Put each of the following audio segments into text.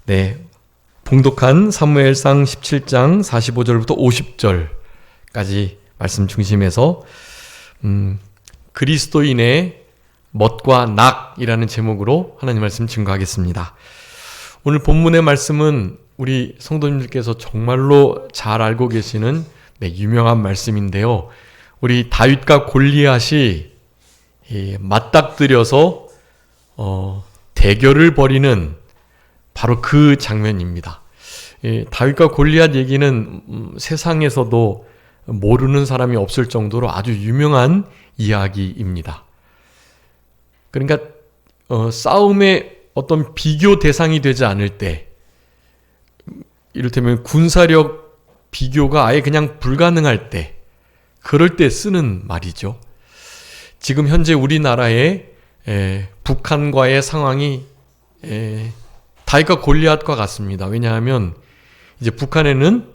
네, 봉독한 사무엘상 17장 45절부터 50절까지 말씀 중심에서 그리스도인의 멋과 낙이라는 제목으로 하나님 말씀 증거하겠습니다. 오늘 본문의 말씀은 우리 성도님들께서 정말로 잘 알고 계시는 유명한 말씀인데요. 우리 다윗과 골리앗이 맞닥뜨려서 대결을 벌이는 바로 그 장면입니다. 다윗과 골리앗 얘기는 세상에서도 모르는 사람이 없을 정도로 아주 유명한 이야기입니다. 그러니까 싸움의 어떤 비교 대상이 되지 않을 때, 이를테면 군사력 비교가 아예 그냥 불가능할 때, 그럴 때 쓰는 말이죠. 지금 현재 우리나라의 북한과의 상황이 다윗과 골리앗과 같습니다. 왜냐하면 이제 북한에는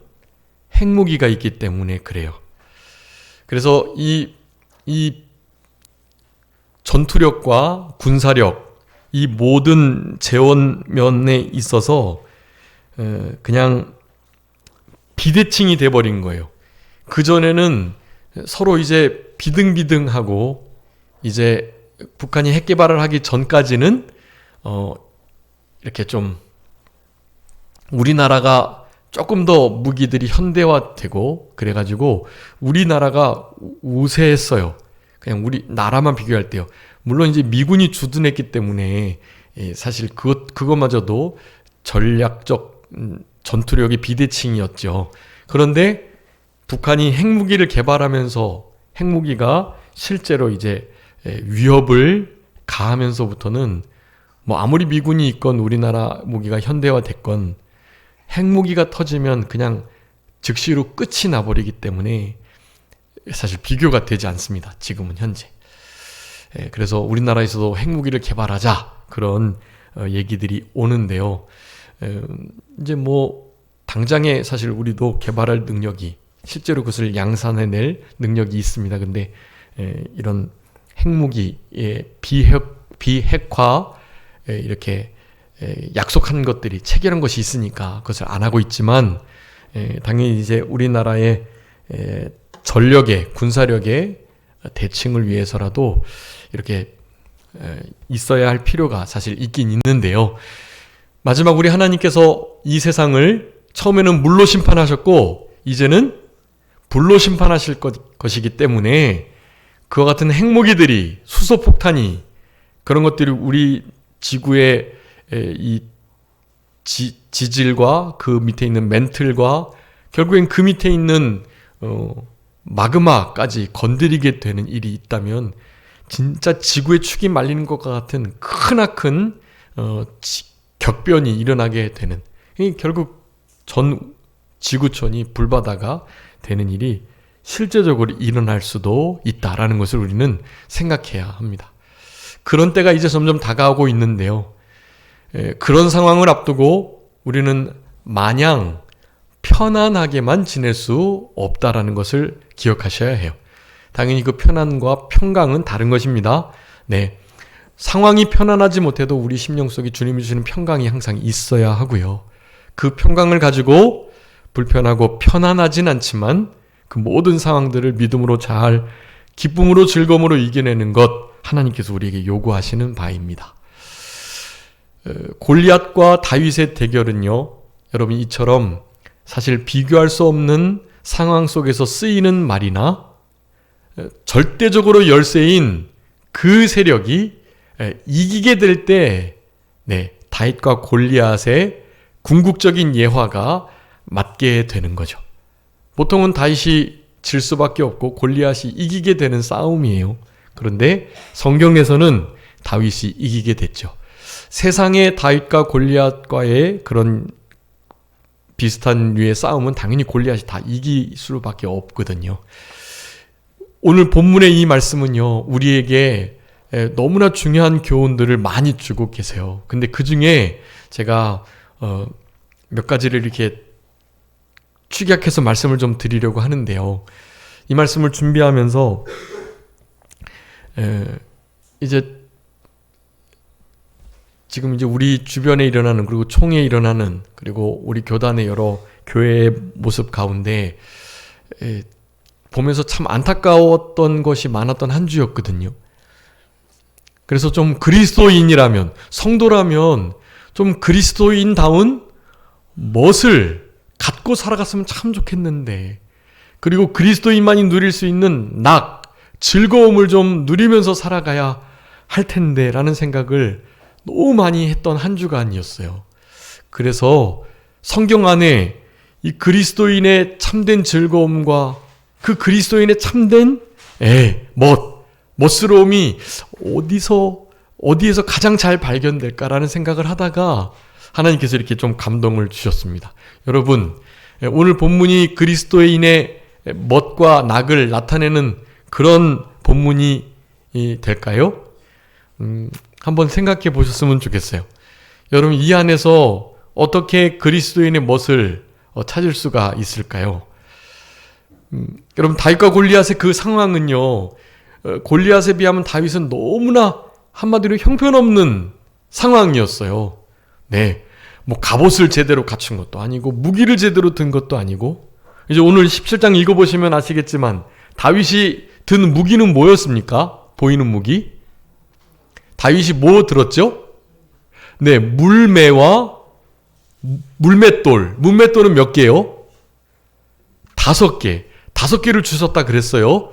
핵무기가 있기 때문에 그래요. 그래서 이 전투력과 군사력, 이 모든 재원면에 있어서 그냥 비대칭이 돼버린 거예요. 그전에는 서로 이제 비등비등하고, 이제 북한이 핵 개발을 하기 전까지는 이렇게 좀 우리나라가 조금 더 무기들이 현대화되고 그래가지고 우리나라가 우세했어요. 그냥 우리 나라만 비교할 때요. 물론 이제 미군이 주둔했기 때문에 사실 그것마저도 전략적 전투력이 비대칭이었죠. 그런데 북한이 핵무기를 개발하면서 핵무기가 실제로 이제 위협을 가하면서부터는 아무리 미군이 있건 우리나라 무기가 현대화됐건 핵무기가 터지면 그냥 즉시로 끝이 나버리기 때문에 사실 비교가 되지 않습니다. 지금은 현재. 그래서 우리나라에서도 핵무기를 개발하자, 그런 얘기들이 오는데요. 이제 당장에 사실 우리도 개발할 능력이, 실제로 그것을 양산해낼 능력이 있습니다. 근데 이런 핵무기의 비핵화 이렇게 약속한 것들이, 체결한 것이 있으니까 그것을 안 하고 있지만, 당연히 이제 우리나라의 전력의, 군사력의 대칭을 위해서라도 이렇게 있어야 할 필요가 사실 있긴 있는데요. 마지막 우리 하나님께서 이 세상을 처음에는 물로 심판하셨고 이제는 불로 심판하실 것이기 때문에 그와 같은 핵무기들이, 수소폭탄이, 그런 것들이 우리 지구의 이 지질과 그 밑에 있는 멘틀과 결국엔 그 밑에 있는 마그마까지 건드리게 되는 일이 있다면 진짜 지구의 축이 말리는 것과 같은 크나큰 격변이 일어나게 되는, 결국 전 지구촌이 불바다가 되는 일이 실제적으로 일어날 수도 있다라는 것을 우리는 생각해야 합니다. 그런 때가 이제 점점 다가오고 있는데요. 그런 상황을 앞두고 우리는 마냥 편안하게만 지낼 수 없다라는 것을 기억하셔야 해요. 당연히 그 편안과 평강은 다른 것입니다. 상황이 편안하지 못해도 우리 심령 속에 주님이 주시는 평강이 항상 있어야 하고요. 그 평강을 가지고 불편하고 편안하진 않지만 그 모든 상황들을 믿음으로 잘, 기쁨으로 즐거움으로 이겨내는 것, 하나님께서 우리에게 요구하시는 바입니다. 골리앗과 다윗의 대결은요, 여러분 이처럼 사실 비교할 수 없는 상황 속에서 쓰이는 말이나 절대적으로 열세인 그 세력이 이기게 될 때 다윗과 골리앗의 궁극적인 예화가 맞게 되는 거죠. 보통은 다윗이 질 수밖에 없고 골리앗이 이기게 되는 싸움이에요. 그런데 성경에서는 다윗이 이기게 됐죠. 세상의 다윗과 골리앗과의 그런 비슷한 류의 싸움은 당연히 골리앗이 다 이길 수밖에 없거든요. 오늘 본문의 이 말씀은요, 우리에게 너무나 중요한 교훈들을 많이 주고 계세요. 근데 그 중에 제가 몇 가지를 이렇게 축약해서 말씀을 좀 드리려고 하는데요. 이 말씀을 준비하면서 이제 지금 이제 우리 주변에 일어나는, 그리고 총에 일어나는, 그리고 우리 교단의 여러 교회의 모습 가운데 보면서 참 안타까웠던 것이 많았던 한 주였거든요. 그래서 좀 그리스도인이라면, 성도라면 좀 그리스도인다운 멋을 갖고 살아갔으면 참 좋겠는데, 그리고 그리스도인만이 누릴 수 있는 즐거움을 좀 누리면서 살아가야 할 텐데 라는 생각을 너무 많이 했던 한 주간이었어요. 그래서 성경 안에 이 그리스도인의 참된 즐거움과 그 그리스도인의 참된 멋스러움이 어디에서 가장 잘 발견될까라는 생각을 하다가 하나님께서 이렇게 좀 감동을 주셨습니다. 여러분, 오늘 본문이 그리스도인의 멋과 낙을 나타내는 그런 본문이 될까요? 한번 생각해 보셨으면 좋겠어요. 여러분, 이 안에서 어떻게 그리스도인의 멋을 찾을 수가 있을까요? 여러분, 다윗과 골리앗의 그 상황은요, 골리앗에 비하면 다윗은 너무나 한마디로 형편없는 상황이었어요. 네, 뭐 갑옷을 제대로 갖춘 것도 아니고 무기를 제대로 든 것도 아니고, 이제 오늘 17장 읽어보시면 아시겠지만 다윗이 든 무기는 뭐였습니까? 보이는 무기? 다윗이 뭐 들었죠? 네, 물매와 물맷돌. 물맷돌은 몇 개요? 5개. 5개를 주셨다 그랬어요.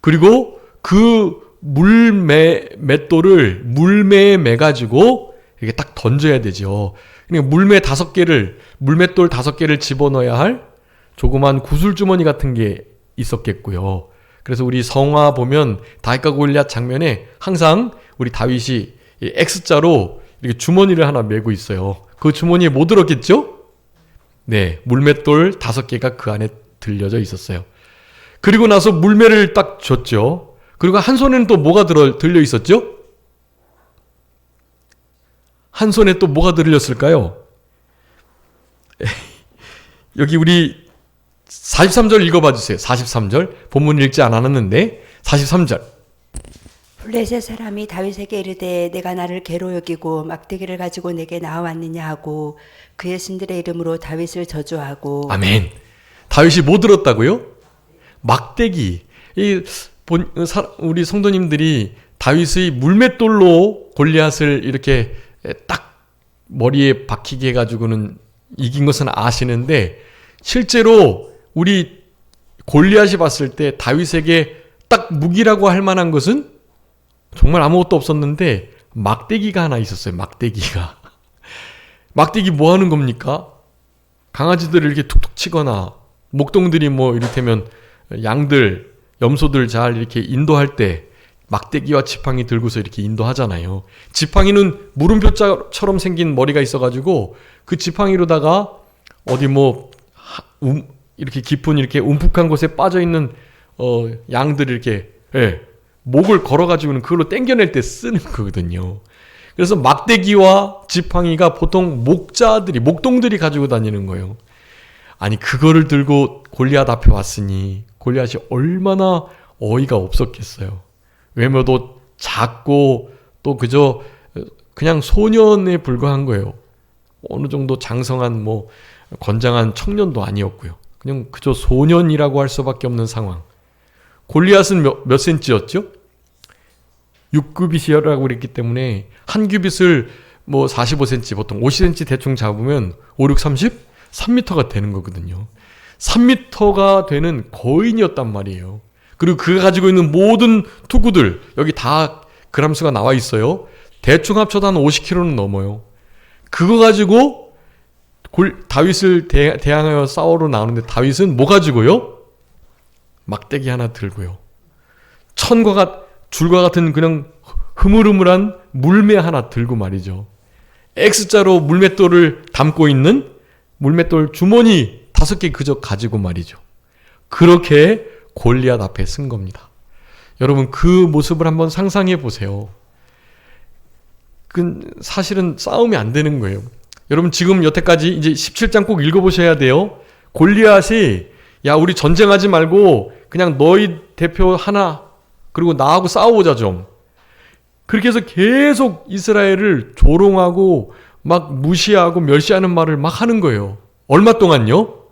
그리고 그 맷돌을 물매에 매가지고 이렇게 딱 던져야 되죠. 그러니까 물맷돌 5개를 집어넣어야 할 조그만 구슬주머니 같은 게 있었겠고요. 그래서 우리 성화 보면 다윗과 골리앗 장면에 항상 우리 다윗이 X자로 이렇게 주머니를 하나 메고 있어요. 그 주머니에 뭐 들었겠죠? 네, 물맷돌 5개가 그 안에 들려져 있었어요. 그리고 나서 물매를 딱 줬죠. 그리고 한 손에는 또 뭐가 들려 있었죠? 한 손에 또 뭐가 들렸을까요? 여기 우리 43절 읽어봐 주세요. 43절. 본문 읽지 않았는데 43절. 블레셋 사람이 다윗에게 이르되 내가 나를 개로 여기고 막대기를 가지고 내게 나와왔느냐 하고 그의 신들의 이름으로 다윗을 저주하고. 아멘. 다윗이 뭐 들었다고요? 막대기. 우리 성도님들이 다윗의 물맷돌로 골리앗을 이렇게 딱 머리에 박히게 해가지고는 이긴 것은 아시는데, 실제로 우리 골리앗이 봤을 때 다윗에게 딱 무기라고 할 만한 것은 정말 아무것도 없었는데 막대기가 하나 있었어요. 막대기 뭐 하는 겁니까? 강아지들을 이렇게 툭툭 치거나, 목동들이 뭐 이를테면 양들, 염소들 잘 이렇게 인도할 때 막대기와 지팡이 들고서 이렇게 인도하잖아요. 지팡이는 물음표처럼 생긴 머리가 있어가지고 그 지팡이로다가 어디 뭐 이렇게 깊은 이렇게 움푹한 곳에 빠져있는 양들을 이렇게 목을 걸어가지고는 그걸로 땡겨낼 때 쓰는 거거든요. 그래서 막대기와 지팡이가 보통 목동들이 가지고 다니는 거예요. 아니, 그거를 들고 골리앗 앞에 왔으니 골리앗이 얼마나 어이가 없었겠어요. 외모도 작고 또 그냥 소년에 불과한 거예요. 어느 정도 장성한 뭐 건장한 청년도 아니었고요. 그냥 그저 소년이라고 할 수밖에 없는 상황. 골리앗은 몇 센치였죠? 6규빗이라고 그랬기 때문에 한 규빗을 뭐 45cm, 보통 50cm 대충 잡으면 5, 6, 30? 3m가 되는 거거든요. 3m가 되는 거인이었단 말이에요. 그리고 그가 가지고 있는 모든 투구들, 여기 다 그람수가 나와 있어요. 대충 합쳐도 한 50kg는 넘어요. 그거 가지고 다윗을 대항하여 싸우러 나오는데 다윗은 뭐 가지고요? 막대기 하나 들고요. 줄과 같은 그냥 흐물흐물한 물매 하나 들고 말이죠. X자로 물맷돌을 담고 있는 물맷돌 주머니 5개 그저 가지고 말이죠. 그렇게 골리앗 앞에 쓴 겁니다. 여러분, 그 모습을 한번 상상해 보세요. 사실은 싸움이 안 되는 거예요. 여러분, 지금 여태까지 이제 17장 꼭 읽어보셔야 돼요. 골리앗이 야, 우리 전쟁하지 말고 그냥 너희 대표 하나, 그리고 나하고 싸워보자 좀. 그렇게 해서 계속 이스라엘을 조롱하고 막 무시하고 멸시하는 말을 막 하는 거예요. 얼마 동안요?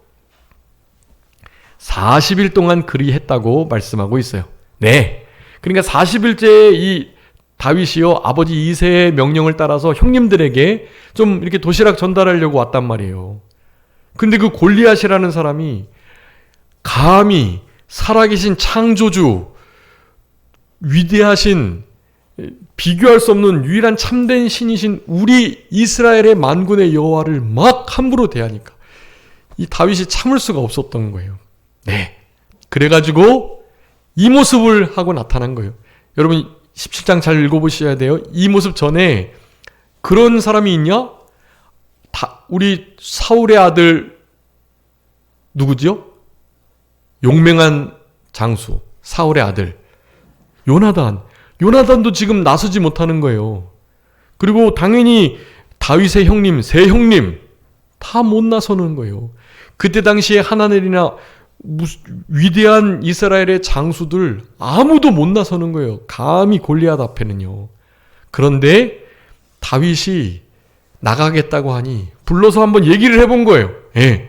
40일 동안 그리 했다고 말씀하고 있어요. 네. 그러니까 40일째 이 다윗이요, 아버지 이새의 명령을 따라서 형님들에게 좀 이렇게 도시락 전달하려고 왔단 말이에요. 근데 그 골리앗이라는 사람이 감히 살아계신 창조주, 위대하신, 비교할 수 없는 유일한 참된 신이신 우리 이스라엘의 만군의 여호와를 막 함부로 대하니까 이 다윗이 참을 수가 없었던 거예요. 네. 그래가지고 이 모습을 하고 나타난 거예요. 여러분 17장 잘 읽어보셔야 돼요. 이 모습 전에 그런 사람이 있냐? 우리 사울의 아들 누구지요? 용맹한 장수 사울의 아들 요나단도 지금 나서지 못하는 거예요. 그리고 당연히 다윗의 형님, 세 형님 다 못 나서는 거예요. 그때 당시에 하나넬이나 위대한 이스라엘의 장수들 아무도 못 나서는 거예요. 감히 골리앗 앞에는요. 그런데 다윗이 나가겠다고 하니 불러서 한번 얘기를 해본 거예요. 예.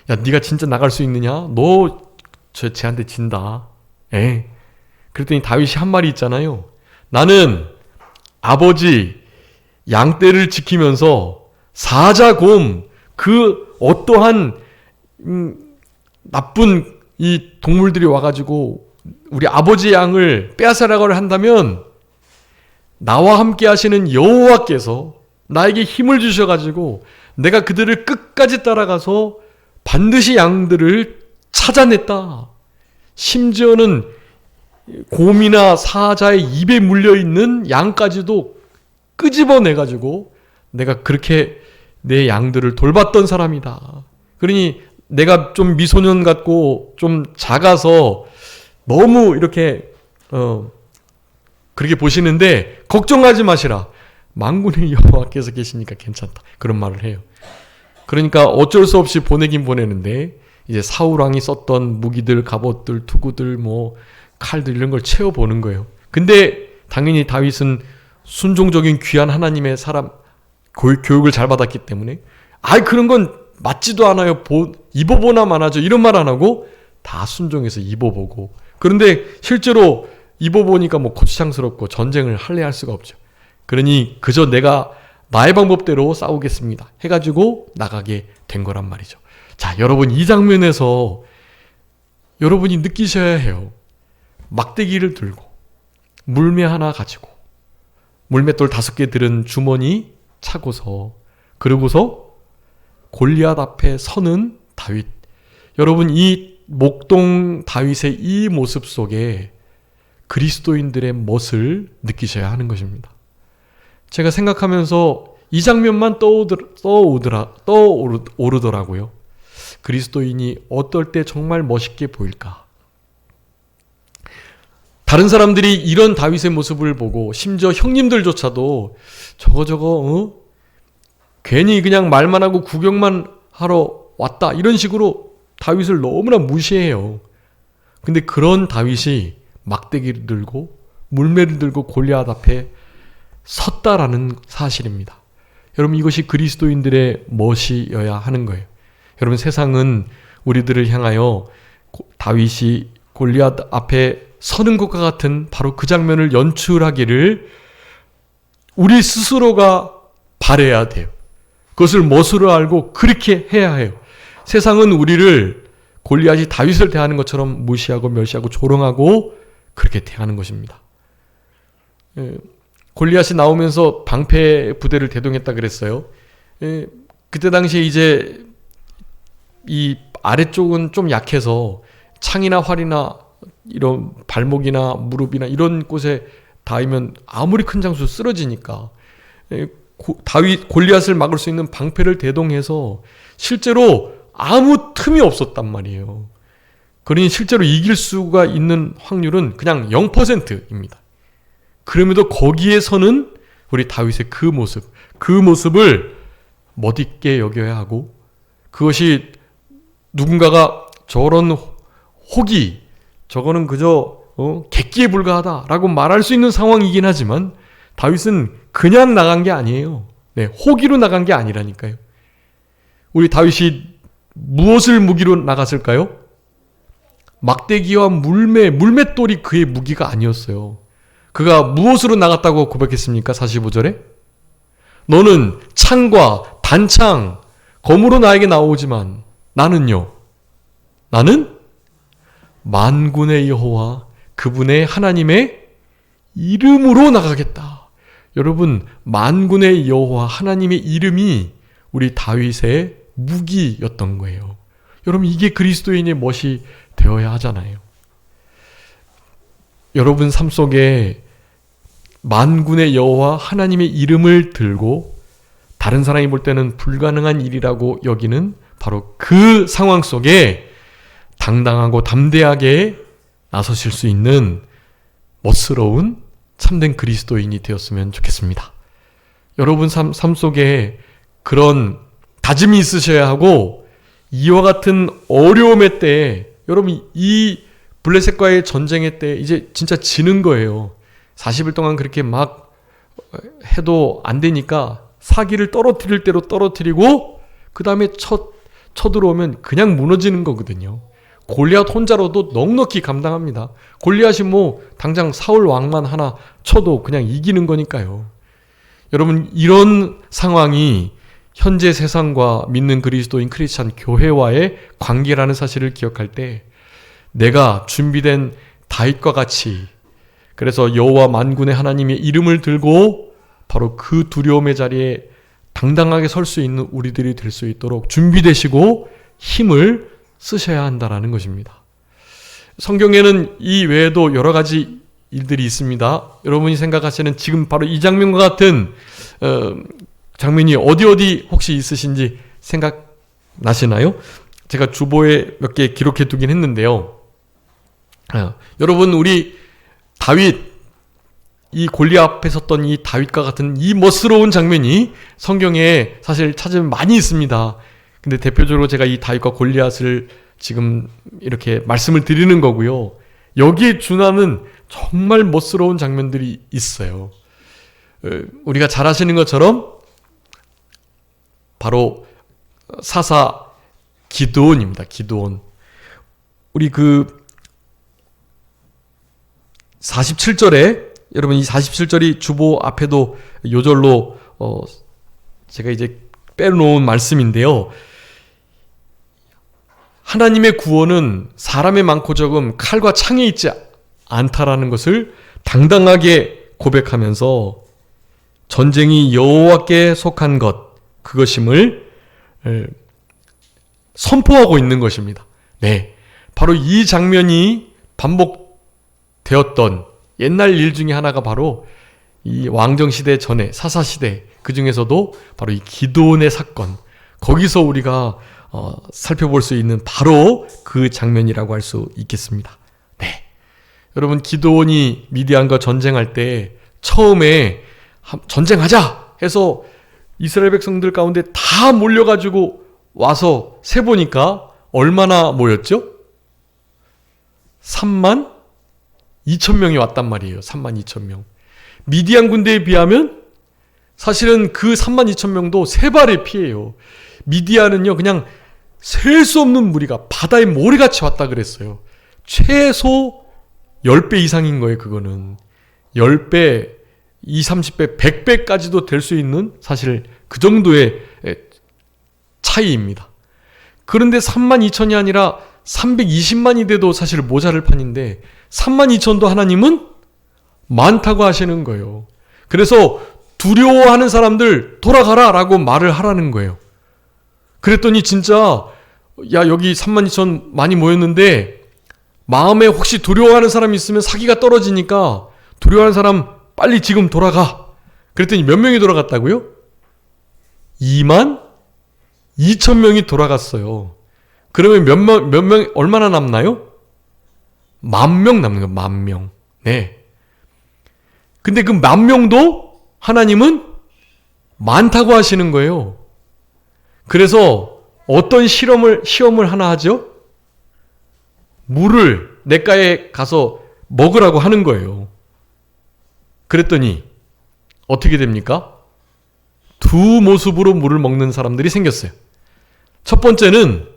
야, 네가 진짜 나갈 수 있느냐? 너 쟤한테 진다. 예. 그랬더니 다윗이 한 말이 있잖아요. 나는 아버지 양떼를 지키면서 사자곰 그 어떠한 나쁜 이 동물들이 와가지고 우리 아버지 양을 빼앗으라고 한다면 나와 함께 하시는 여호와께서 나에게 힘을 주셔가지고 내가 그들을 끝까지 따라가서 반드시 양들을 찾아냈다. 심지어는 곰이나 사자의 입에 물려있는 양까지도 끄집어내가지고 내가 그렇게 내 양들을 돌봤던 사람이다. 그러니 내가 좀 미소년 같고 좀 작아서 너무 이렇게 그렇게 보시는데 걱정하지 마시라. 만군의 여호와께서 계시니까 괜찮다. 그런 말을 해요. 그러니까 어쩔 수 없이 보내긴 보내는데 이제 사울 왕이 썼던 무기들, 갑옷들, 투구들, 뭐 칼들 이런 걸 채워보는 거예요. 근데 당연히 다윗은 순종적인 귀한 하나님의 사람 교육을 잘 받았기 때문에 그런 건 맞지도 않아요. 입어보나 마나죠. 이런 말 안 하고 다 순종해서 입어보고. 그런데 실제로 입어보니까 뭐 고추장스럽고 전쟁을 할래할 수가 없죠. 그러니 그저 내가 나의 방법대로 싸우겠습니다 해가지고 나가게 된 거란 말이죠. 자, 여러분 이 장면에서 여러분이 느끼셔야 해요. 막대기를 들고 물매 하나 가지고 물맷돌 5개 들은 주머니 차고서 그러고서 골리앗 앞에 서는 다윗. 여러분 이 목동 다윗의 이 모습 속에 그리스도인들의 멋을 느끼셔야 하는 것입니다. 제가 생각하면서 이 장면만 떠오르더라고요. 그리스도인이 어떨 때 정말 멋있게 보일까? 다른 사람들이 이런 다윗의 모습을 보고 심지어 형님들조차도 저거 괜히 그냥 말만 하고 구경만 하러 왔다 이런 식으로 다윗을 너무나 무시해요. 근데 그런 다윗이 막대기를 들고 물매를 들고 골리앗 앞에 섰다라는 사실입니다. 여러분 이것이 그리스도인들의 멋이어야 하는 거예요. 여러분 세상은 우리들을 향하여 다윗이 골리앗 앞에 서는 것과 같은 바로 그 장면을 연출하기를 우리 스스로가 바라야 돼요. 그것을 멋으로 알고 그렇게 해야 해요. 세상은 우리를 골리앗이 다윗을 대하는 것처럼 무시하고 멸시하고 조롱하고 그렇게 대하는 것입니다. 골리앗이 나오면서 방패 부대를 대동했다 그랬어요. 그때 당시에 이제 이 아래쪽은 좀 약해서 창이나 활이나 이런 발목이나 무릎이나 이런 곳에 닿으면 아무리 큰 장수 쓰러지니까 골리앗을 막을 수 있는 방패를 대동해서 실제로 아무 틈이 없었단 말이에요. 그러니 실제로 이길 수가 있는 확률은 그냥 0%입니다. 그럼에도 거기에서는 우리 다윗의 그 모습을 멋있게 여겨야 하고 그것이 누군가가 저런 혹이 저거는 그저 객기에 불과하다라고 말할 수 있는 상황이긴 하지만 다윗은 그냥 나간 게 아니에요. 네, 호기로 나간 게 아니라니까요. 우리 다윗이 무엇을 무기로 나갔을까요? 막대기와 물맷돌이 그의 무기가 아니었어요. 그가 무엇으로 나갔다고 고백했습니까? 45절에 너는 창과 단창, 검으로 나에게 나오지만 나는요, 나는 만군의 여호와 그분의 하나님의 이름으로 나가겠다. 여러분, 만군의 여호와 하나님의 이름이 우리 다윗의 무기였던 거예요. 여러분, 이게 그리스도인의 멋이 되어야 하잖아요. 여러분 삶 속에 만군의 여호와 하나님의 이름을 들고 다른 사람이 볼 때는 불가능한 일이라고 여기는 바로 그 상황 속에 당당하고 담대하게 나서실 수 있는 멋스러운 참된 그리스도인이 되었으면 좋겠습니다. 여러분 삶 속에 그런 다짐이 있으셔야 하고, 이와 같은 어려움의 때에 여러분 이 블레셋과의 전쟁의 때 이제 진짜 지는 거예요. 40일 동안 그렇게 막 해도 안 되니까 사기를 떨어뜨릴 대로 떨어뜨리고 그 다음에 쳐들어오면 그냥 무너지는 거거든요. 골리앗 혼자로도 넉넉히 감당합니다. 골리앗이 뭐 당장 사울 왕만 하나 쳐도 그냥 이기는 거니까요. 여러분, 이런 상황이 현재 세상과 믿는 그리스도인 크리스찬 교회와의 관계라는 사실을 기억할 때 내가 준비된 다윗과 같이, 그래서 여호와 만군의 하나님의 이름을 들고 바로 그 두려움의 자리에 당당하게 설 수 있는 우리들이 될 수 있도록 준비되시고 힘을 쓰셔야 한다라는 것입니다. 성경에는 이 외에도 여러 가지 일들이 있습니다. 여러분이 생각하시는 지금 바로 이 장면과 같은 장면이 어디 혹시 있으신지 생각나시나요? 제가 주보에 몇 개 기록해 두긴 했는데요. 여러분, 우리 다윗, 이 골리앗 앞에 섰던 이 다윗과 같은 이 멋스러운 장면이 성경에 사실 찾으면 많이 있습니다. 근데 대표적으로 제가 이 다윗과 골리앗을 지금 이렇게 말씀을 드리는 거고요. 여기에 준하는 정말 멋스러운 장면들이 있어요. 우리가 잘 아시는 것처럼 바로 사사 기드온입니다. 기드온. 우리 그 47절에, 여러분 이 47절이 주보 앞에도 요절로 제가 이제 빼놓은 말씀인데요. 하나님의 구원은 사람의 많고 적음, 칼과 창에 있지 않다라는 것을 당당하게 고백하면서 전쟁이 여호와께 속한 것, 그것임을 선포하고 있는 것입니다. 네, 바로 이 장면이 반복되었던 옛날 일 중에 하나가 바로 이 왕정시대 전에 사사시대, 그 중에서도 바로 이 기드온의 사건, 거기서 우리가 살펴볼 수 있는 바로 그 장면이라고 할 수 있겠습니다. 네, 여러분, 기드온이 미디안과 전쟁할 때 처음에 전쟁하자 해서 이스라엘 백성들 가운데 다 몰려가지고 와서 세보니까 얼마나 모였죠? 3만 2천 명이 왔단 말이에요. 3만 2천 명. 미디안 군대에 비하면 사실은 그 3만 2천 명도 세 발의 피해요. 미디안은요, 그냥 셀 수 없는 무리가 바다의 모래같이 왔다 그랬어요. 최소 10배 이상인 거예요. 그거는 10배, 20, 30배, 100배까지도 될 수 있는 사실 그 정도의 차이입니다. 그런데 3만 2천이 아니라 320만이 돼도 사실 모자랄 판인데 3만 2천도 하나님은 많다고 하시는 거예요. 그래서 두려워하는 사람들 돌아가라 라고 말을 하라는 거예요. 그랬더니 진짜 야, 여기 3만 2천 많이 모였는데 마음에 혹시 두려워하는 사람이 있으면 사기가 떨어지니까 두려워하는 사람 빨리 지금 돌아가. 그랬더니 몇 명이 돌아갔다고요? 2만 2천 명이 돌아갔어요. 그러면 몇 명, 얼마나 남나요? 10,000명 남는 거예요. 10,000명. 네. 근데 그 10,000명도 하나님은 많다고 하시는 거예요. 그래서 어떤 시험을 하나 하죠? 물을 냇가에 가서 먹으라고 하는 거예요. 그랬더니 어떻게 됩니까? 두 모습으로 물을 먹는 사람들이 생겼어요. 첫 번째는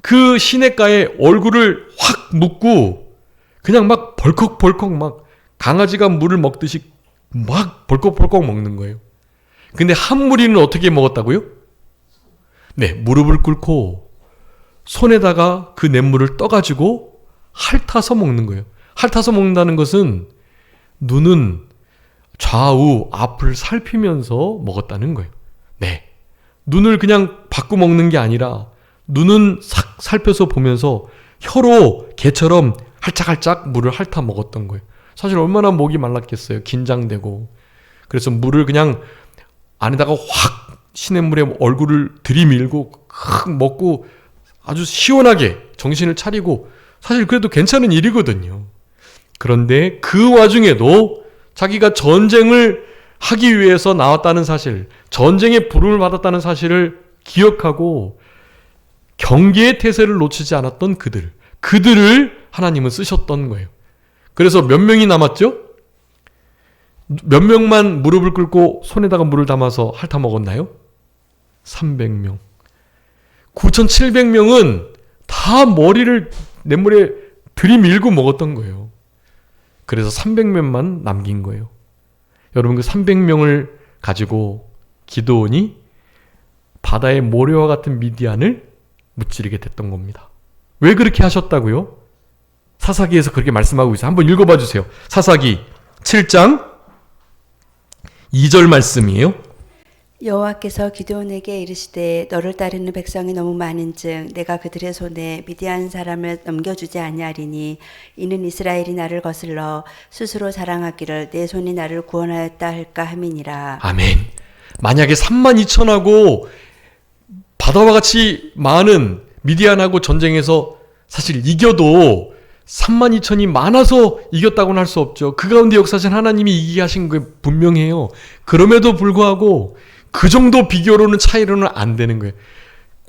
그 시냇가에 얼굴을 확 묻고 그냥 막 벌컥벌컥 막 강아지가 물을 먹듯이 막 벌컥벌컥 먹는 거예요. 근데 한 무리는 어떻게 먹었다고요? 네, 무릎을 꿇고 손에다가 그 냇물을 떠가지고 핥아서 먹는 거예요. 핥아서 먹는다는 것은 눈은 좌우 앞을 살피면서 먹었다는 거예요. 네, 눈을 그냥 받고 먹는 게 아니라 눈은 싹 살펴서 보면서 혀로 개처럼 할짝할짝 물을 핥아 먹었던 거예요. 사실 얼마나 목이 말랐겠어요. 긴장되고. 그래서 물을 그냥 안에다가 확 시냇물에 얼굴을 들이밀고 확 먹고 아주 시원하게 정신을 차리고, 사실 그래도 괜찮은 일이거든요. 그런데 그 와중에도 자기가 전쟁을 하기 위해서 나왔다는 사실, 전쟁의 부름을 받았다는 사실을 기억하고 경계의 태세를 놓치지 않았던 그들을 하나님은 쓰셨던 거예요. 그래서 몇 명이 남았죠? 몇 명만 무릎을 꿇고 손에다가 물을 담아서 핥아 먹었나요? 300명. 9,700명은 다 머리를 냇물에 들이밀고 먹었던 거예요. 그래서 300명만 남긴 거예요. 여러분, 그 300명을 가지고 기드온이 바다의 모래와 같은 미디안을 무찌르게 됐던 겁니다. 왜 그렇게 하셨다고요? 사사기에서 그렇게 말씀하고 있어요. 한번 읽어봐 주세요. 사사기 7장 2절 말씀이에요. 여호와께서 기드온에게 이르시되 너를 따르는 백성이 너무 많은즉 내가 그들의 손에 미디안 사람을 넘겨주지 아니하리니 이는 이스라엘이 나를 거슬러 스스로 자랑하기를 내 손이 나를 구원하였다 할까 함이니라. 아멘. 만약에 32,000하고 바다와 같이 많은 미디안하고 전쟁에서 사실 이겨도 32,000이 많아서 이겼다고는 할 수 없죠. 그 가운데 역사신 하나님이 이기게 하신 게 분명해요. 그럼에도 불구하고 그 정도 비교로는 차이로는 안 되는 거예요.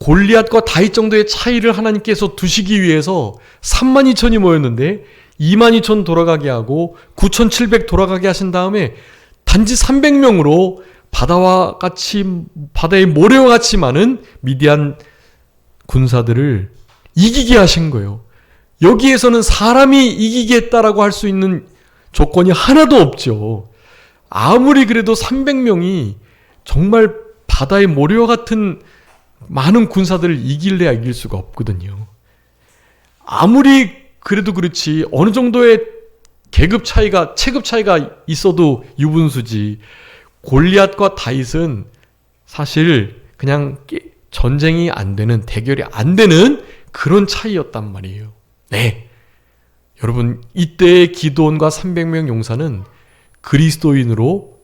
골리앗과 다윗 정도의 차이를 하나님께서 두시기 위해서 32,000이 모였는데 22,000 돌아가게 하고 9,700 돌아가게 하신 다음에 단지 300명으로 바다와 같이, 바다의 모래와 같이 많은 미디안 군사들을 이기게 하신 거예요. 여기에서는 사람이 이기게 했다라고 할 수 있는 조건이 하나도 없죠. 아무리 그래도 300명이 정말 바다의 모래와 같은 많은 군사들을 이길래야 이길 수가 없거든요. 아무리 그래도 그렇지 어느 정도의 계급 차이가, 체급 차이가 있어도 유분수지. 골리앗과 다윗은 사실 그냥 전쟁이 안 되는, 대결이 안 되는 그런 차이였단 말이에요. 네, 여러분, 이때의 기드온과 300명 용사는 그리스도인으로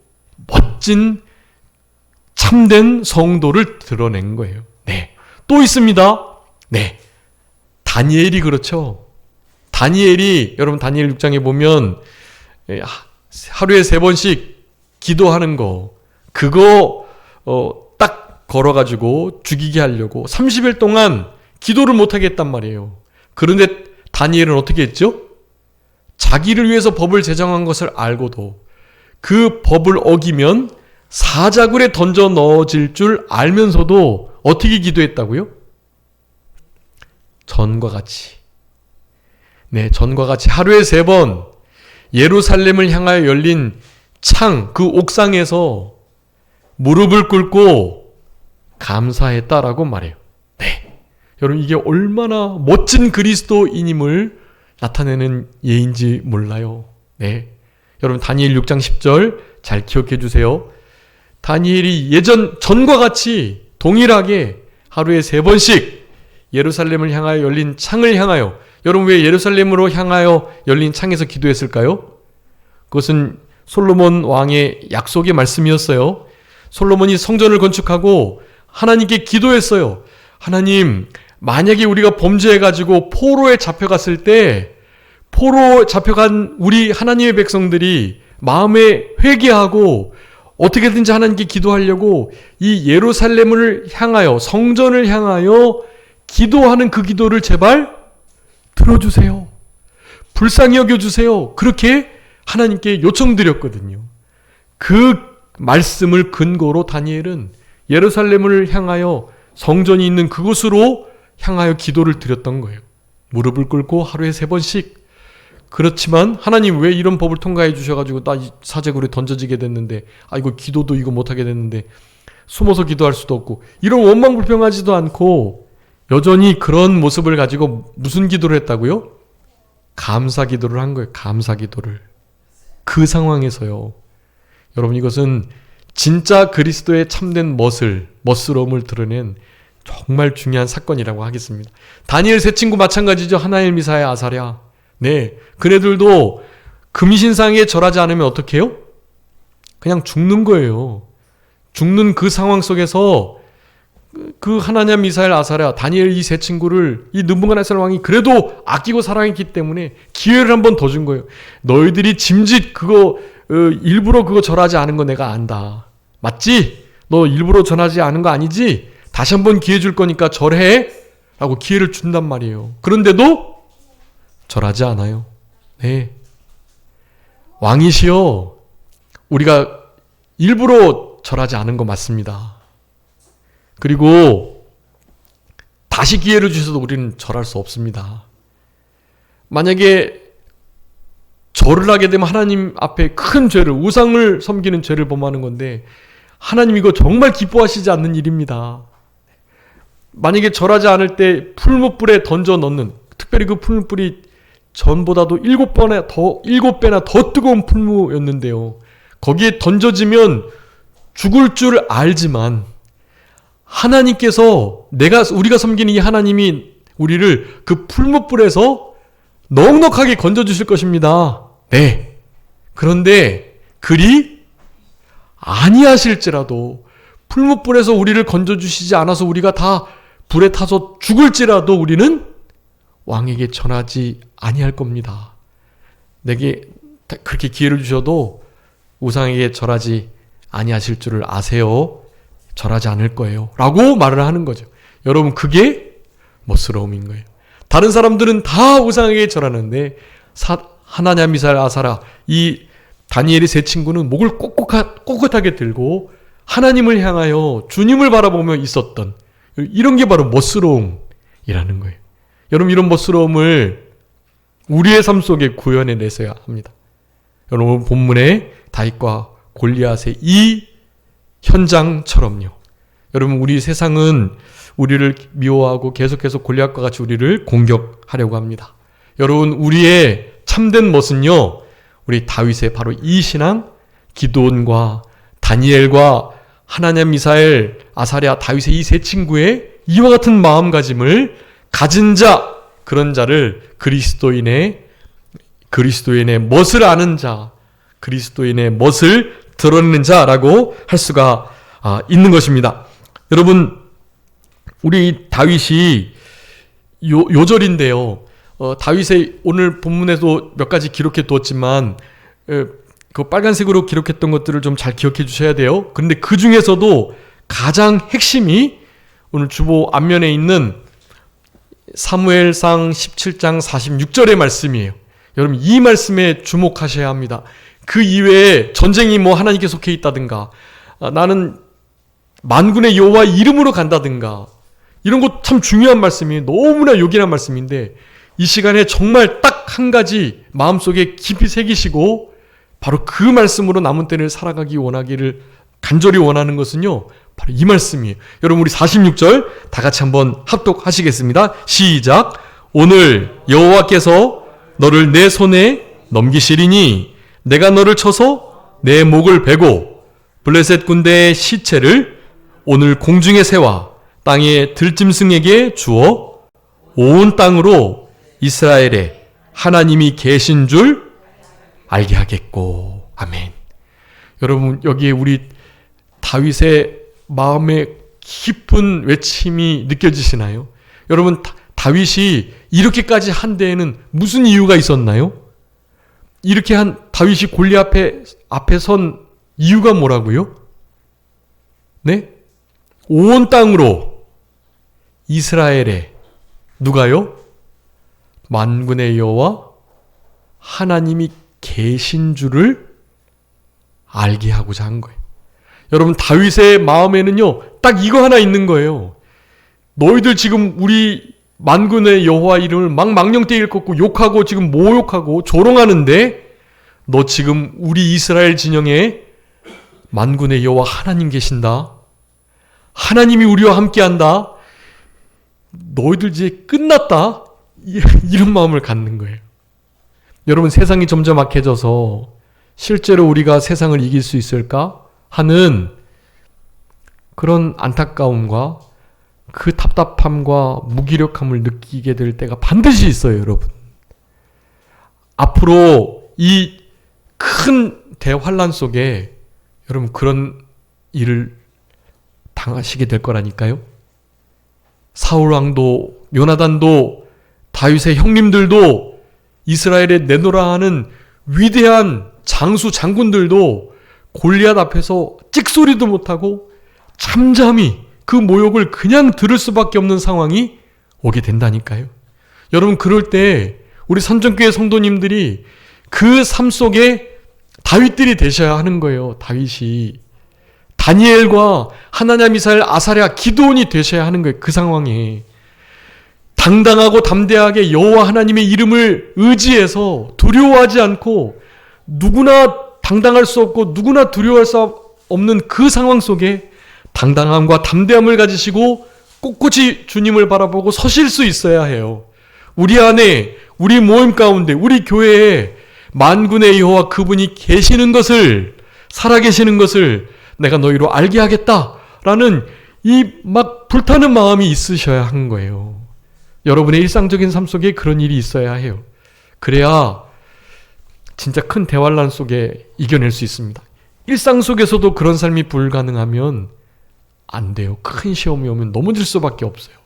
멋진 참된 성도를 드러낸 거예요. 네, 또 있습니다. 네, 다니엘이 그렇죠. 다니엘이, 여러분 다니엘 6장에 보면 하루에 3번씩 기도하는 거, 그거 딱 걸어가지고 죽이게 하려고 30일 동안 기도를 못하게 했단 말이에요. 그런데 다니엘은 어떻게 했죠? 자기를 위해서 법을 제정한 것을 알고도 그 법을 어기면 사자굴에 던져 넣어질 줄 알면서도 어떻게 기도했다고요? 전과 같이. 네, 전과 같이 하루에 3번 예루살렘을 향하여 열린 창, 그 옥상에서 무릎을 꿇고 감사했다라고 말해요. 네, 여러분, 이게 얼마나 멋진 그리스도인임을 나타내는 예인지 몰라요. 네, 여러분 다니엘 6장 10절 잘 기억해 주세요. 다니엘이 전과 같이 동일하게 하루에 3번씩 예루살렘을 향하여 열린 창을 향하여, 여러분 왜 예루살렘으로 향하여 열린 창에서 기도했을까요? 그것은 솔로몬 왕의 약속의 말씀이었어요. 솔로몬이 성전을 건축하고 하나님께 기도했어요. 하나님, 만약에 우리가 범죄해가지고 포로에 잡혀갔을 때 포로 잡혀간 우리 하나님의 백성들이 마음에 회개하고 어떻게든지 하나님께 기도하려고 이 예루살렘을 향하여, 성전을 향하여 기도하는 그 기도를 제발 들어주세요. 불쌍히 여겨주세요. 그렇게 하나님께 요청드렸거든요. 그 말씀을 근거로 다니엘은 예루살렘을 향하여 성전이 있는 그곳으로 향하여 기도를 드렸던 거예요. 무릎을 꿇고 하루에 3번씩. 그렇지만 하나님 왜 이런 법을 통과해 주셔가지고 나 사제굴에 던져지게 됐는데, 이거 기도도 이거 못하게 됐는데, 숨어서 기도할 수도 없고, 이런 원망불평하지도 않고 여전히 그런 모습을 가지고 무슨 기도를 했다고요? 감사 기도를 한 거예요. 감사 기도를. 그 상황에서요. 여러분, 이것은 진짜 그리스도의 참된 멋스러움을 드러낸 정말 중요한 사건이라고 하겠습니다. 다니엘 세 친구 마찬가지죠. 하나엘, 미사엘, 아사랴. 네, 그네들도 금신상에 절하지 않으면 어떻게 해요? 그냥 죽는 거예요. 죽는 그 상황 속에서 그 하나냐, 미사엘, 아사랴, 다니엘 이 세 친구를 이 느부갓네살 왕이 그래도 아끼고 사랑했기 때문에 기회를 한 번 더 준 거예요. 너희들이 짐짓 그거 일부러 그거 절하지 않은 거 내가 안다. 맞지? 너 일부러 절하지 않은 거 아니지? 다시 한 번 기회 줄 거니까 절해 라고 기회를 준단 말이에요. 그런데도 절하지 않아요. 네, 왕이시여, 우리가 일부러 절하지 않은 거 맞습니다. 그리고 다시 기회를 주셔도 우리는 절할 수 없습니다. 만약에 절을 하게 되면 하나님 앞에 큰 죄를, 우상을 섬기는 죄를 범하는 건데, 하나님 이거 정말 기뻐하시지 않는 일입니다. 만약에 절하지 않을 때 풀무불에 던져 넣는, 특별히 그 풀무불이 전보다도 7배나 더 뜨거운 풀무였는데요. 거기에 던져지면 죽을 줄 알지만 하나님께서, 우리가 섬기는 이 하나님이 우리를 그 풀무불에서 넉넉하게 건져주실 것입니다. 네. 그런데 그리 아니하실지라도, 풀무불에서 우리를 건져주시지 않아서 우리가 다 불에 타서 죽을지라도 우리는 왕에게 전하지 아니할 겁니다. 내게 그렇게 기회를 주셔도 우상에게 절하지 아니하실 줄을 아세요. 절하지 않을 거예요. 라고 말을 하는 거죠. 여러분, 그게 멋스러움인 거예요. 다른 사람들은 다 우상에게 절하는데 하나냐, 미사엘, 아사랴, 이 다니엘의 세 친구는 목을 꼿꼿하게 들고 하나님을 향하여 주님을 바라보며 있었던, 이런 게 바로 멋스러움이라는 거예요. 여러분, 이런 멋스러움을 우리의 삶 속에 구현해내셔야 합니다. 여러분, 본문의 다윗과 골리앗의 이 현장처럼요. 여러분, 우리 세상은 우리를 미워하고 계속해서 골리앗과 같이 우리를 공격하려고 합니다. 여러분, 우리의 참된 멋은요, 우리 다윗의 바로 이 신앙, 기드온과 다니엘과 하나냐, 미사엘, 아사랴, 다윗의 이 세 친구의 이와 같은 마음가짐을 가진 자, 그런 자를 그리스도인의 멋을 아는 자, 그리스도인의 멋을 드러내는 자라고 할 수가 있는 것입니다. 여러분, 우리 다윗이 요절인데요. 다윗의 오늘 본문에도 몇 가지 기록해 두었지만 그 빨간색으로 기록했던 것들을 좀 잘 기억해 주셔야 돼요. 그런데 그 중에서도 가장 핵심이 오늘 주보 앞면에 있는 사무엘상 17장 46절의 말씀이에요. 여러분, 이 말씀에 주목하셔야 합니다. 그 이외에 전쟁이 하나님께 속해 있다든가, 나는 만군의 여호와 이름으로 간다든가, 이런 거 참 중요한 말씀이에요. 너무나 요긴한 말씀인데 이 시간에 정말 딱 한 가지 마음속에 깊이 새기시고 바로 그 말씀으로 남은 때를 살아가기 원하기를 간절히 원하는 것은요, 바로 이 말씀이에요. 여러분, 우리 46절 다 같이 한번 합독하시겠습니다. 시작. 오늘 여호와께서 너를 내 손에 넘기시리니 내가 너를 쳐서 내 목을 베고 블레셋 군대의 시체를 오늘 공중의 새와 땅의 들짐승에게 주어 온 땅으로 이스라엘에 하나님이 계신 줄 알게 하겠고. 아멘. 여러분, 여기에 우리 다윗의 마음에 깊은 외침이 느껴지시나요? 여러분, 다윗이 이렇게까지 한 데에는 무슨 이유가 있었나요? 이렇게 한 다윗이 골리앗 앞에 선 이유가 뭐라고요? 네? 온 땅으로 이스라엘에 누가요? 만군의 여호와 하나님이 계신 줄을 알게 하고자 한 거예요. 여러분, 다윗의 마음에는요, 딱 이거 하나 있는 거예요. 너희들 지금 우리 만군의 여호와 이름을 막 망령되이 일컫고 욕하고 지금 모욕하고 조롱하는데, 너 지금 우리 이스라엘 진영에 만군의 여호와 하나님 계신다. 하나님이 우리와 함께한다. 너희들 이제 끝났다. 이런 마음을 갖는 거예요. 여러분, 세상이 점점 악해져서 실제로 우리가 세상을 이길 수 있을까 하는 그런 안타까움과 그 답답함과 무기력함을 느끼게 될 때가 반드시 있어요, 여러분. 앞으로 이 큰 대환란 속에 여러분 그런 일을 당하시게 될 거라니까요. 사울 왕도, 요나단도, 다윗의 형님들도, 이스라엘의 내노라 하는 위대한 장수 장군들도 골리앗 앞에서 찍소리도 못하고 잠잠히 그 모욕을 그냥 들을 수밖에 없는 상황이 오게 된다니까요. 여러분, 그럴 때 우리 선전교회 성도님들이 그 삶 속에 다윗들이 되셔야 하는 거예요. 다윗이 다니엘과 하나냐, 미사엘, 아사랴, 기드온이 되셔야 하는 거예요. 그 상황에 당당하고 담대하게 여호와 하나님의 이름을 의지해서 두려워하지 않고, 누구나 당당할 수 없고 누구나 두려워할 수 없는 그 상황 속에 당당함과 담대함을 가지시고 꼿꼿이 주님을 바라보고 서실 수 있어야 해요. 우리 안에, 우리 모임 가운데, 우리 교회에 만군의 여호와 그분이 계시는 것을, 살아계시는 것을 내가 너희로 알게 하겠다라는 이 막 불타는 마음이 있으셔야 하는 거예요. 여러분의 일상적인 삶 속에 그런 일이 있어야 해요. 그래야 진짜 큰 대환란 속에 이겨낼 수 있습니다. 일상 속에서도 그런 삶이 불가능하면 안 돼요. 큰 시험이 오면 넘어질 수밖에 없어요.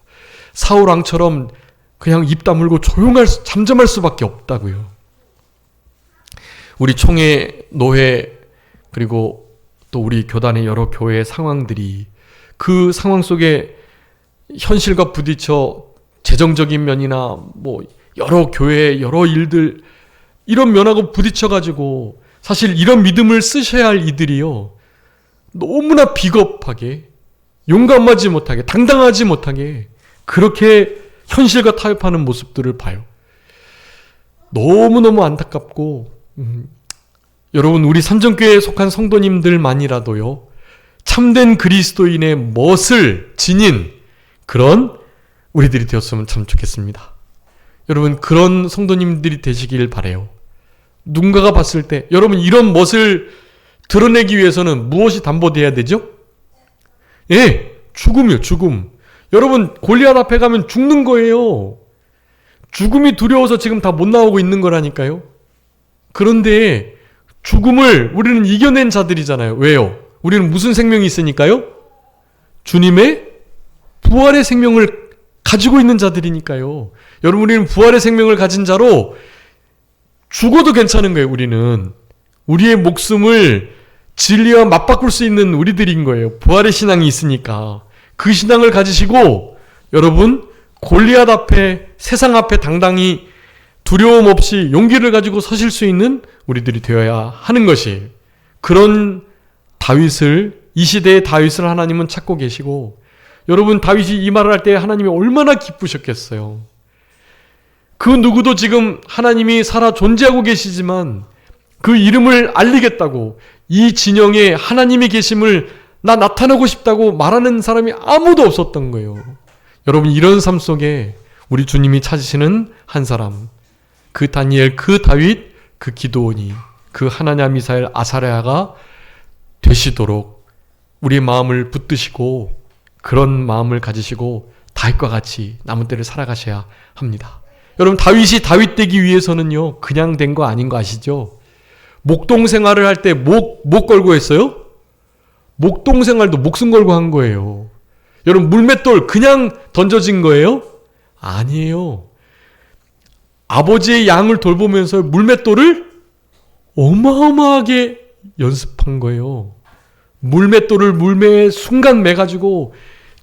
사울 왕처럼 그냥 입 다물고 잠잠할 수밖에 없다고요. 우리 총회, 노회, 그리고 또 우리 교단의 여러 교회의 상황들이 그 상황 속에 현실과 부딪혀 재정적인 면이나 뭐 여러 교회의 여러 일들, 이런 면하고 부딪혀가지고 사실 이런 믿음을 쓰셔야 할 이들이요, 너무나 비겁하게, 용감하지 못하게, 당당하지 못하게 그렇게 현실과 타협하는 모습들을 봐요. 너무너무 안타깝고, 여러분, 우리 산정교회에 속한 성도님들만이라도요, 참된 그리스도인의 멋을 지닌 그런 우리들이 되었으면 참 좋겠습니다. 여러분, 그런 성도님들이 되시길 바라요. 누군가가 봤을 때, 여러분, 이런 멋을 드러내기 위해서는 무엇이 담보돼야 되죠? 예, 죽음이요, 죽음. 여러분, 골리앗 앞에 가면 죽는 거예요. 죽음이 두려워서 지금 다 못 나오고 있는 거라니까요. 그런데 죽음을 우리는 이겨낸 자들이잖아요. 왜요? 우리는 무슨 생명이 있으니까요? 주님의 부활의 생명을 가지고 있는 자들이니까요. 여러분, 우리는 부활의 생명을 가진 자로 죽어도 괜찮은 거예요. 우리는 우리의 목숨을 진리와 맞바꿀 수 있는 우리들인 거예요. 부활의 신앙이 있으니까. 그 신앙을 가지시고 여러분, 골리앗 앞에, 세상 앞에 당당히 두려움 없이 용기를 가지고 서실 수 있는 우리들이 되어야 하는 것이, 그런 다윗을, 이 시대의 다윗을 하나님은 찾고 계시고, 여러분, 다윗이 이 말을 할 때 하나님이 얼마나 기쁘셨겠어요. 그 누구도 지금 하나님이 살아 존재하고 계시지만 그 이름을 알리겠다고, 이 진영에 하나님이 계심을 나 나타나고 싶다고 말하는 사람이 아무도 없었던 거예요. 여러분, 이런 삶 속에 우리 주님이 찾으시는 한 사람, 그 다니엘, 그 다윗, 그 기드온이, 그 하나냐, 미사엘, 아사랴가 되시도록 우리의 마음을 붙드시고 그런 마음을 가지시고 다윗과 같이 남은 때를 살아가셔야 합니다. 여러분, 다윗이 다윗 되기 위해서는요, 그냥 된 거 아닌 거 아시죠? 목동 생활을 할 때 목 걸고 했어요? 목동 생활도 목숨 걸고 한 거예요. 여러분, 물맷돌 그냥 던져진 거예요? 아니에요. 아버지의 양을 돌보면서 물맷돌을 어마어마하게 연습한 거예요. 물맷돌을 물매에 순간 매가지고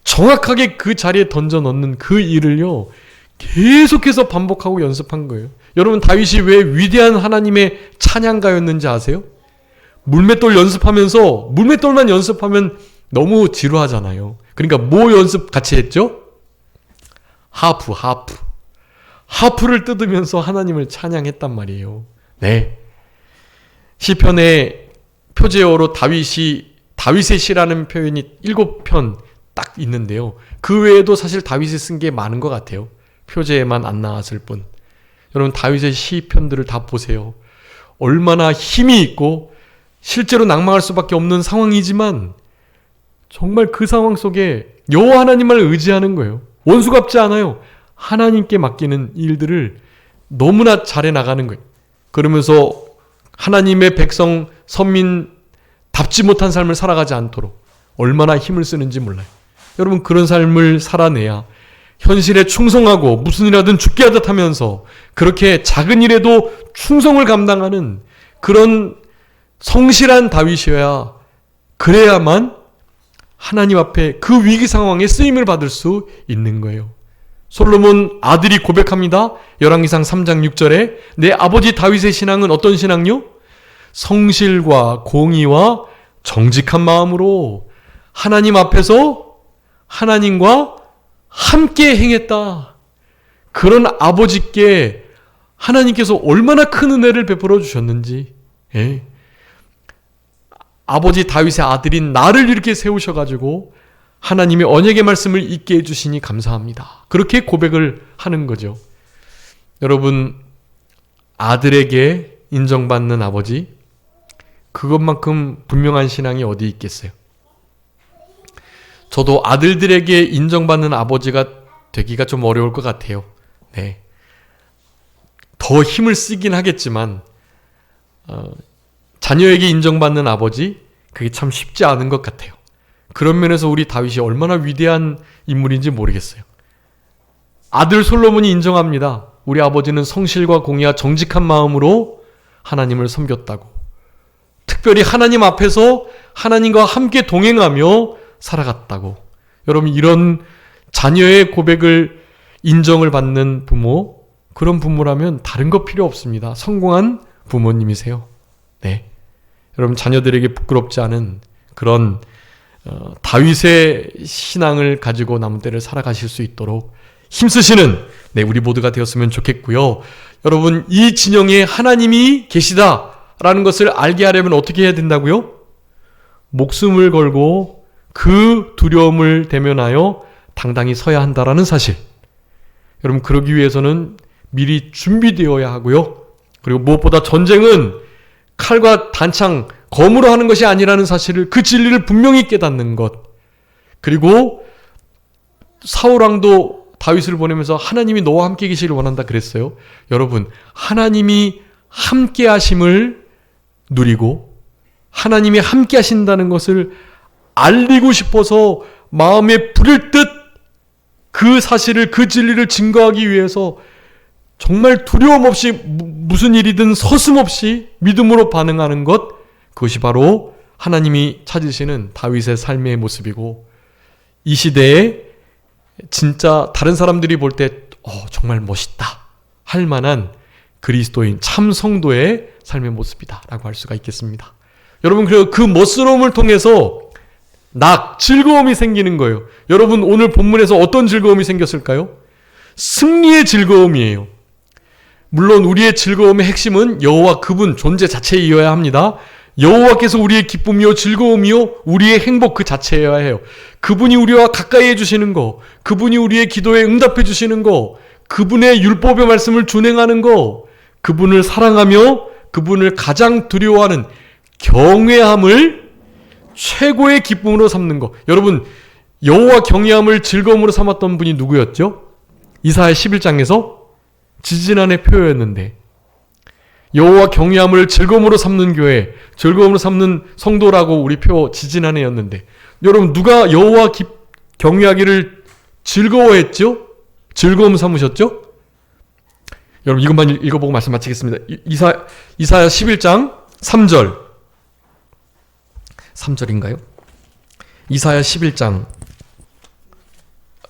정확하게 그 자리에 던져 넣는 그 일을요, 계속해서 반복하고 연습한 거예요. 여러분, 다윗이 왜 위대한 하나님의 찬양가였는지 아세요? 물맷돌 연습하면서 물맷돌만 연습하면 너무 지루하잖아요. 그러니까 뭐 연습 같이 했죠? 하프를 뜯으면서 하나님을 찬양했단 말이에요. 네. 시편의 표제어로 다윗의 시라는 표현이 7편 딱 있는데요. 그 외에도 사실 다윗이 쓴 게 많은 것 같아요. 표제에만 안 나왔을 뿐. 여러분 다윗의 시편들을 다 보세요. 얼마나 힘이 있고 실제로 낭망할 수밖에 없는 상황이지만 정말 그 상황 속에 여호와 하나님을 의지하는 거예요. 원수갑지 않아요. 하나님께 맡기는 일들을 너무나 잘해 나가는 거예요. 그러면서 하나님의 백성, 선민답지 못한 삶을 살아가지 않도록 얼마나 힘을 쓰는지 몰라요. 여러분 그런 삶을 살아내야 현실에 충성하고 무슨 일하든 죽게 하듯 하면서 그렇게 작은 일에도 충성을 감당하는 그런 성실한 다윗이어야 그래야만 하나님 앞에 그 위기 상황에 쓰임을 받을 수 있는 거예요. 솔로몬 아들이 고백합니다. 열왕기상 3장 6절에 내 아버지 다윗의 신앙은 어떤 신앙요? 성실과 공의와 정직한 마음으로 하나님 앞에서 하나님과 함께 행했다. 그런 아버지께 하나님께서 얼마나 큰 은혜를 베풀어 주셨는지. 예. 아버지 다윗의 아들인 나를 이렇게 세우셔가지고 하나님의 언약의 말씀을 잊게 해주시니 감사합니다. 그렇게 고백을 하는 거죠. 여러분 아들에게 인정받는 아버지 그것만큼 분명한 신앙이 어디 있겠어요? 저도 아들들에게 인정받는 아버지가 되기가 좀 어려울 것 같아요. 네. 더 힘을 쓰긴 하겠지만 자녀에게 인정받는 아버지 그게 참 쉽지 않은 것 같아요. 그런 면에서 우리 다윗이 얼마나 위대한 인물인지 모르겠어요. 아들 솔로몬이 인정합니다. 우리 아버지는 성실과 공의와 정직한 마음으로 하나님을 섬겼다고. 특별히 하나님 앞에서 하나님과 함께 동행하며 살아갔다고. 여러분 이런 자녀의 고백을 인정을 받는 부모, 그런 부모라면 다른 거 필요 없습니다. 성공한 부모님이세요. 네. 여러분 자녀들에게 부끄럽지 않은 그런 다윗의 신앙을 가지고 남은 때를 살아가실 수 있도록 힘쓰시는 우리 모두가 되었으면 좋겠고요. 여러분 이 진영에 하나님이 계시다라는 것을 알게 하려면 어떻게 해야 된다고요? 목숨을 걸고 그 두려움을 대면하여 당당히 서야 한다라는 사실. 여러분 그러기 위해서는 미리 준비되어야 하고요. 그리고 무엇보다 전쟁은 칼과 단창, 검으로 하는 것이 아니라는 사실을, 그 진리를 분명히 깨닫는 것. 그리고 사울왕도 다윗을 보내면서 하나님이 너와 함께 계시기를 원한다 그랬어요. 여러분 하나님이 함께 하심을 누리고 하나님이 함께 하신다는 것을 알리고 싶어서 마음에 불을 듯 그 사실을, 그 진리를 증거하기 위해서 정말 두려움 없이 무슨 일이든 서슴없이 믿음으로 반응하는 것, 그것이 바로 하나님이 찾으시는 다윗의 삶의 모습이고, 이 시대에 진짜 다른 사람들이 볼 때 정말 멋있다 할 만한 그리스도인 참 성도의 삶의 모습이다 라고 할 수가 있겠습니다. 여러분 그 멋스러움을 통해서 즐거움이 생기는 거예요. 여러분 오늘 본문에서 어떤 즐거움이 생겼을까요? 승리의 즐거움이에요. 물론 우리의 즐거움의 핵심은 여호와 그분 존재 자체이어야 합니다. 여호와께서 우리의 기쁨이요 즐거움이요 우리의 행복 그 자체여야 해요. 그분이 우리와 가까이 해주시는 거, 그분이 우리의 기도에 응답해 주시는 거, 그분의 율법의 말씀을 준행하는 거, 그분을 사랑하며 그분을 가장 두려워하는 경외함을 최고의 기쁨으로 삼는 거. 여러분 여호와 경외함을 즐거움으로 삼았던 분이 누구였죠? 이사야 11장에서 지지난해 표였는데, 여호와 경외함을 즐거움으로 삼는 교회, 즐거움으로 삼는 성도라고 우리 표 지지난해였는데, 여러분 누가 여호와 경외하기를 즐거워했죠? 즐거움 삼으셨죠? 여러분 이것만 읽어보고 말씀 마치겠습니다. 이사야 11장 3절 3절인가요? 이사야 11장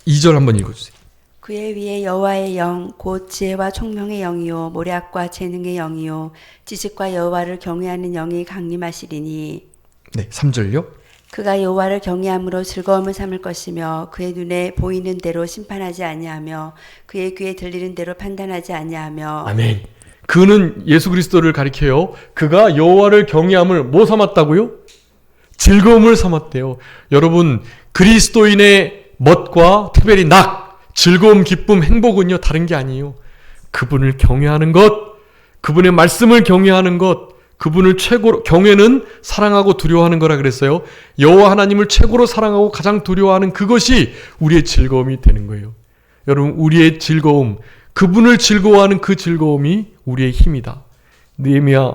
2절 한번 읽어주세요. 그의 위에 여호와의 영 곧 지혜와 총명의 영이요 모략과 재능의 영이요 지식과 여호와를 경외하는 영이 강림하시리니 네, 3절요. 그가 여호와를 경외함으로 즐거움을 삼을 것이며 그의 눈에 보이는 대로 심판하지 아니하며 그의 귀에 들리는 대로 판단하지 아니하며 아멘. 그는 예수 그리스도를 가리켜요. 그가 여호와를 경외함을 뭐 삼았다고요? 즐거움을 삼았대요. 여러분, 그리스도인의 멋과 특별히 즐거움, 기쁨, 행복은요 다른 게 아니에요. 그분을 경외하는 것, 그분의 말씀을 경외하는 것, 그분을 최고로, 경외는 사랑하고 두려워하는 거라 그랬어요. 여호와 하나님을 최고로 사랑하고 가장 두려워하는 그것이 우리의 즐거움이 되는 거예요. 여러분, 우리의 즐거움, 그분을 즐거워하는 그 즐거움이 우리의 힘이다. 느헤미야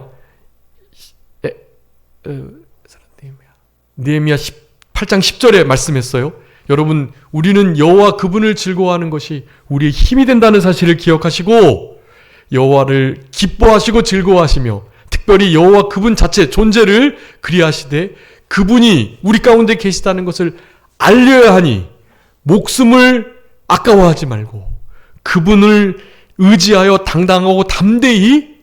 8장 10절에 말씀했어요. 여러분, 우리는 여호와 그분을 즐거워하는 것이 우리의 힘이 된다는 사실을 기억하시고 여호와를 기뻐하시고 즐거워하시며 특별히 여호와 그분 자체 존재를 그리하시되 그분이 우리 가운데 계시다는 것을 알려야 하니 목숨을 아까워하지 말고 그분을 의지하여 당당하고 담대히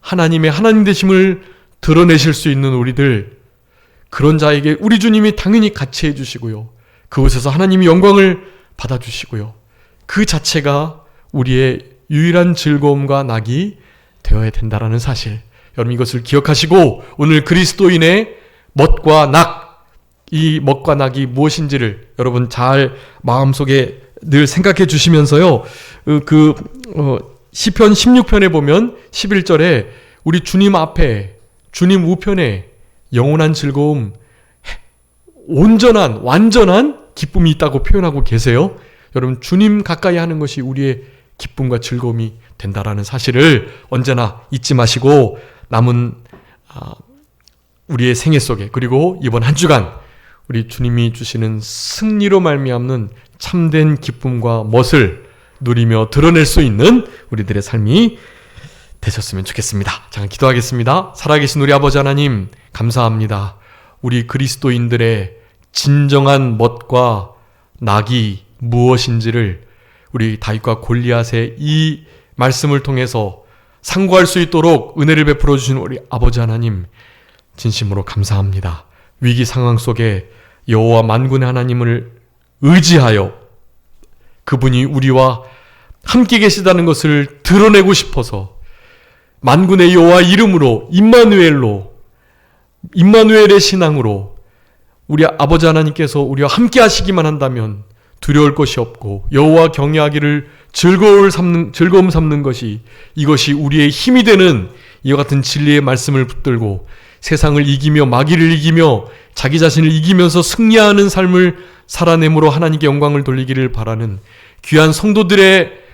하나님의 하나님 되심을 드러내실 수 있는 우리들, 그런 자에게 우리 주님이 당연히 같이 해주시고요. 그곳에서 하나님이 영광을 받아주시고요. 그 자체가 우리의 유일한 즐거움과 낙이 되어야 된다라는 사실, 여러분 이것을 기억하시고 오늘 그리스도인의 멋과 낙, 이 멋과 낙이 무엇인지를 여러분 잘 마음속에 늘 생각해 주시면서요. 시편 16편에 보면 11절에 우리 주님 앞에, 주님 우편에 영원한 즐거움, 온전한 완전한 기쁨이 있다고 표현하고 계세요. 여러분, 주님 가까이 하는 것이 우리의 기쁨과 즐거움이 된다라는 사실을 언제나 잊지 마시고 남은 우리의 생애 속에, 그리고 이번 한 주간 우리 주님이 주시는 승리로 말미암는 참된 기쁨과 멋을 누리며 드러낼 수 있는 우리들의 삶이 되셨으면 좋겠습니다. 자, 기도하겠습니다. 살아계신 우리 아버지 하나님, 감사합니다. 우리 그리스도인들의 진정한 멋과 낙이 무엇인지를 우리 다윗과 골리앗의 이 말씀을 통해서 상고할 수 있도록 은혜를 베풀어 주신 우리 아버지 하나님, 진심으로 감사합니다. 위기 상황 속에 여호와 만군의 하나님을 의지하여 그분이 우리와 함께 계시다는 것을 드러내고 싶어서 만군의 여호와 이름으로 임마누엘의 신앙으로 우리 아버지 하나님께서 우리와 함께 하시기만 한다면 두려울 것이 없고 여호와 경외하기를 즐거움 삼는 것이, 이것이 우리의 힘이 되는 이와 같은 진리의 말씀을 붙들고 세상을 이기며 마귀를 이기며 자기 자신을 이기면서 승리하는 삶을 살아내므로 하나님께 영광을 돌리기를 바라는 귀한 성도들의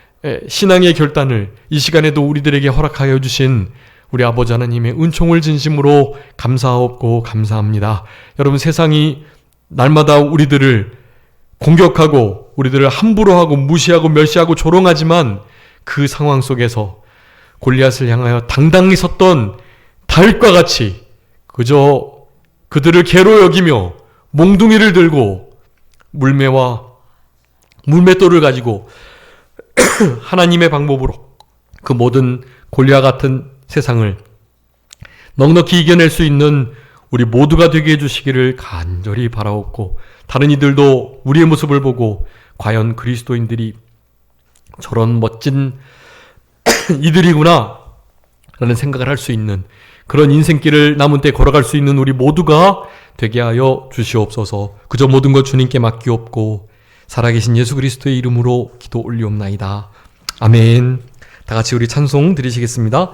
신앙의 결단을 이 시간에도 우리들에게 허락하여 주신 우리 아버지 하나님의 은총을 진심으로 감사하옵고 감사합니다. 여러분, 세상이 날마다 우리들을 공격하고 우리들을 함부로 하고 무시하고 멸시하고 조롱하지만 그 상황 속에서 골리앗을 향하여 당당히 섰던 다윗과 같이 그저 그들을 개로 여기며 몽둥이를 들고 물맷돌을 가지고 하나님의 방법으로 그 모든 골리앗 같은 세상을 넉넉히 이겨낼 수 있는 우리 모두가 되게 해주시기를 간절히 바라옵고, 다른 이들도 우리의 모습을 보고 과연 그리스도인들이 저런 멋진 이들이구나 라는 생각을 할 수 있는 그런 인생길을 남은 때 걸어갈 수 있는 우리 모두가 되게 하여 주시옵소서. 그저 모든 것 주님께 맡기옵고 살아계신 예수 그리스도의 이름으로 기도 올리옵나이다. 아멘. 다 같이 우리 찬송 드리시겠습니다.